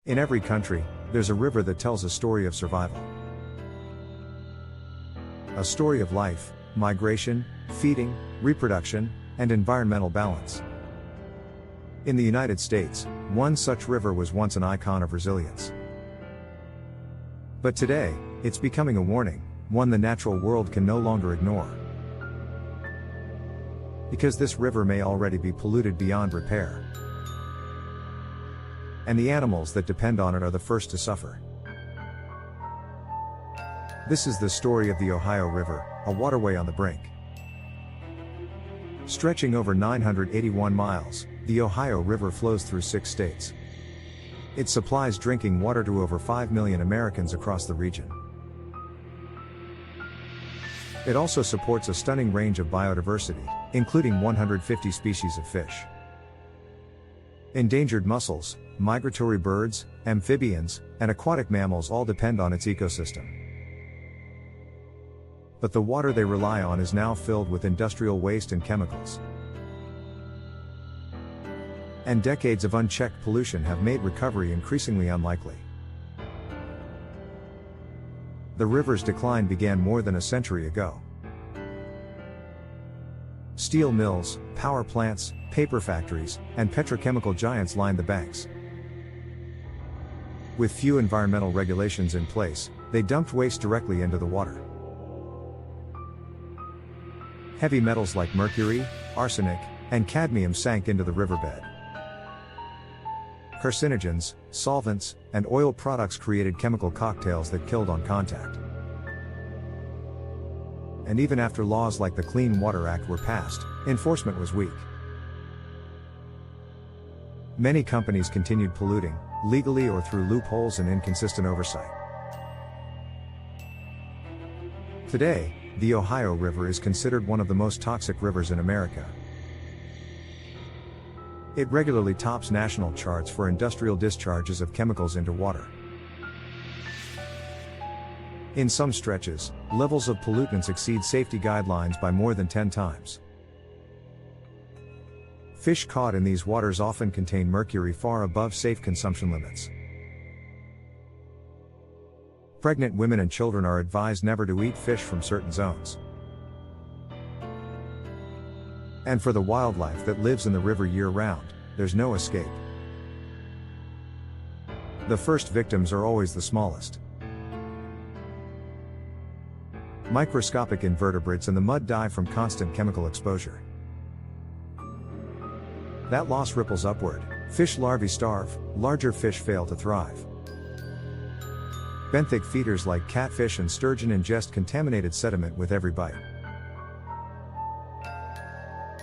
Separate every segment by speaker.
Speaker 1: In every country, there's a river that tells a story of survival. A story of life, migration, feeding, reproduction, and environmental balance. In the United States, one such river was once an icon of resilience. But today, it's becoming a warning, one the natural world can no longer ignore. Because this river may already be polluted beyond repair. And the animals that depend on it are the first to suffer. This is the story of the Ohio River, a waterway on the brink. Stretching over 981 miles, the Ohio River flows through 6 states. It supplies drinking water to over 5 million Americans across the region. It also supports a stunning range of biodiversity, including 150 species of fish. Endangered mussels, migratory birds, amphibians, and aquatic mammals all depend on its ecosystem. But the water they rely on is now filled with industrial waste and chemicals. And decades of unchecked pollution have made recovery increasingly unlikely. The river's decline began more than a century ago. Steel mills, power plants, paper factories, and petrochemical giants lined the banks. With few environmental regulations in place, they dumped waste directly into the water. Heavy metals like mercury, arsenic, and cadmium sank into the riverbed. Carcinogens, solvents, and oil products created chemical cocktails that killed on contact. And even after laws like the Clean Water Act were passed, enforcement was weak. Many companies continued polluting, legally or through loopholes and inconsistent oversight. Today, the Ohio River is considered one of the most toxic rivers in America. It regularly tops national charts for industrial discharges of chemicals into water. In some stretches, levels of pollutants exceed safety guidelines by more than 10 times. Fish caught in these waters often contain mercury far above safe consumption limits. Pregnant women and children are advised never to eat fish from certain zones. And for the wildlife that lives in the river year-round, there's no escape. The first victims are always the smallest. Microscopic invertebrates in the mud die from constant chemical exposure. That loss ripples upward, fish larvae starve, larger fish fail to thrive. Benthic feeders like catfish and sturgeon ingest contaminated sediment with every bite.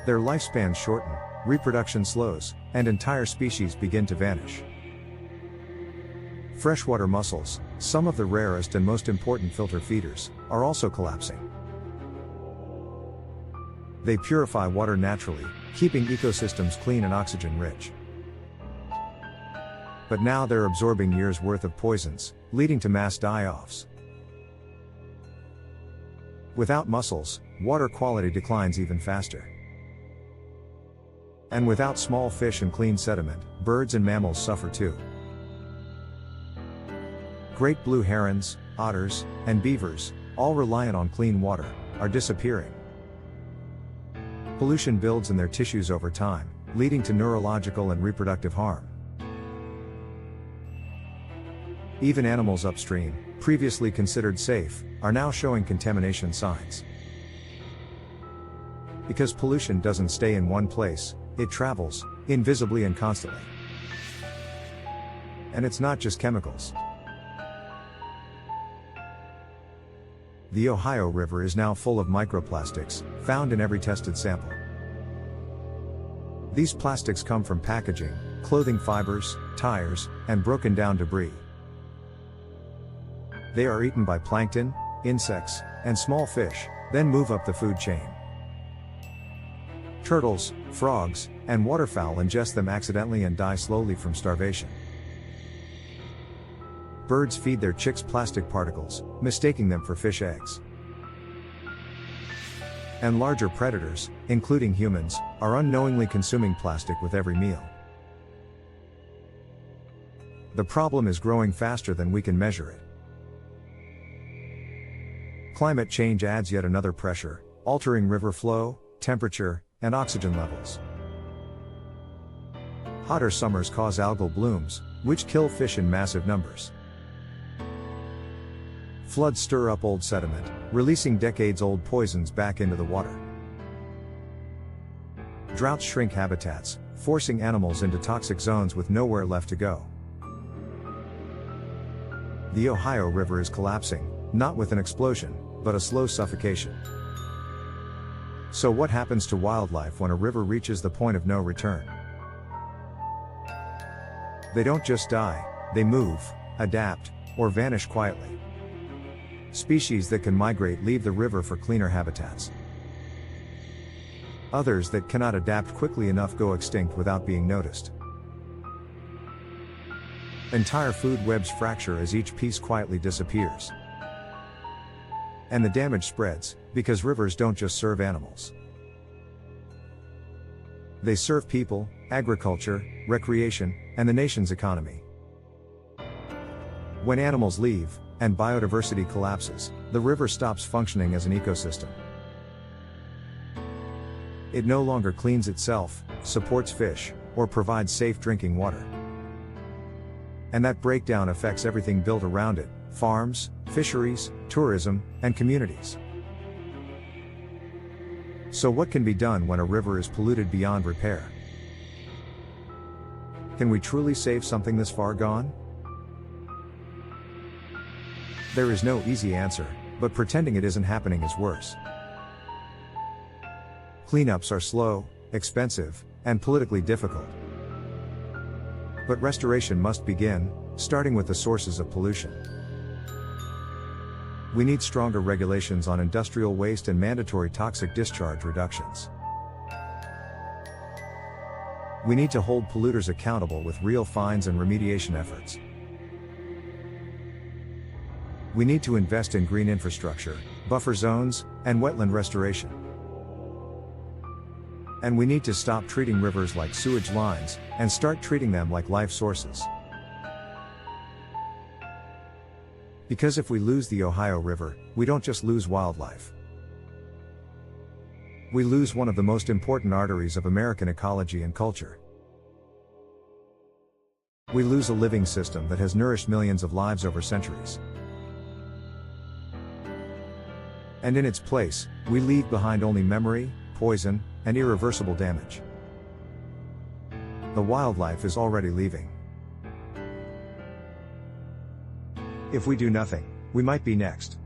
Speaker 1: Their lifespans shorten, reproduction slows, and entire species begin to vanish. Freshwater mussels, some of the rarest and most important filter feeders, are also collapsing. They purify water naturally, keeping ecosystems clean and oxygen-rich. But now they're absorbing years' worth of poisons, leading to mass die-offs. Without mussels, water quality declines even faster. And without small fish and clean sediment, birds and mammals suffer too. Great blue herons, otters, and beavers, all reliant on clean water, are disappearing. Pollution builds in their tissues over time, leading to neurological and reproductive harm. Even animals upstream, previously considered safe, are now showing contamination signs. Because pollution doesn't stay in one place, it travels, invisibly and constantly. And it's not just chemicals. The Ohio River is now full of microplastics, found in every tested sample. These plastics come from packaging, clothing fibers, tires, and broken down debris. They are eaten by plankton, insects, and small fish, then move up the food chain. Turtles, frogs, and waterfowl ingest them accidentally and die slowly from starvation. Birds feed their chicks plastic particles, mistaking them for fish eggs. And larger predators, including humans, are unknowingly consuming plastic with every meal. The problem is growing faster than we can measure it. Climate change adds yet another pressure, altering river flow, temperature, and oxygen levels. Hotter summers cause algal blooms, which kill fish in massive numbers. Floods stir up old sediment, releasing decades-old poisons back into the water. Droughts shrink habitats, forcing animals into toxic zones with nowhere left to go. The Ohio River is collapsing, not with an explosion, but a slow suffocation. So what happens to wildlife when a river reaches the point of no return? They don't just die, they move, adapt, or vanish quietly. Species that can migrate leave the river for cleaner habitats. Others that cannot adapt quickly enough go extinct without being noticed. Entire food webs fracture as each piece quietly disappears. And the damage spreads, because rivers don't just serve animals. They serve people, agriculture, recreation, and the nation's economy. When animals leave, and biodiversity collapses, the river stops functioning as an ecosystem. It no longer cleans itself, supports fish, or provides safe drinking water. And that breakdown affects everything built around it: farms, fisheries, tourism, and communities. So what can be done when a river is polluted beyond repair? Can we truly save something this far gone? There is no easy answer, but pretending it isn't happening is worse. Cleanups are slow, expensive, and politically difficult. But restoration must begin, starting with the sources of pollution. We need stronger regulations on industrial waste and mandatory toxic discharge reductions. We need to hold polluters accountable with real fines and remediation efforts. We need to invest in green infrastructure, buffer zones, and wetland restoration. And we need to stop treating rivers like sewage lines, and start treating them like life sources. Because if we lose the Ohio River, we don't just lose wildlife. We lose one of the most important arteries of American ecology and culture. We lose a living system that has nourished millions of lives over centuries. And in its place, we leave behind only memory, poison, and irreversible damage. The wildlife is already leaving. If we do nothing, we might be next.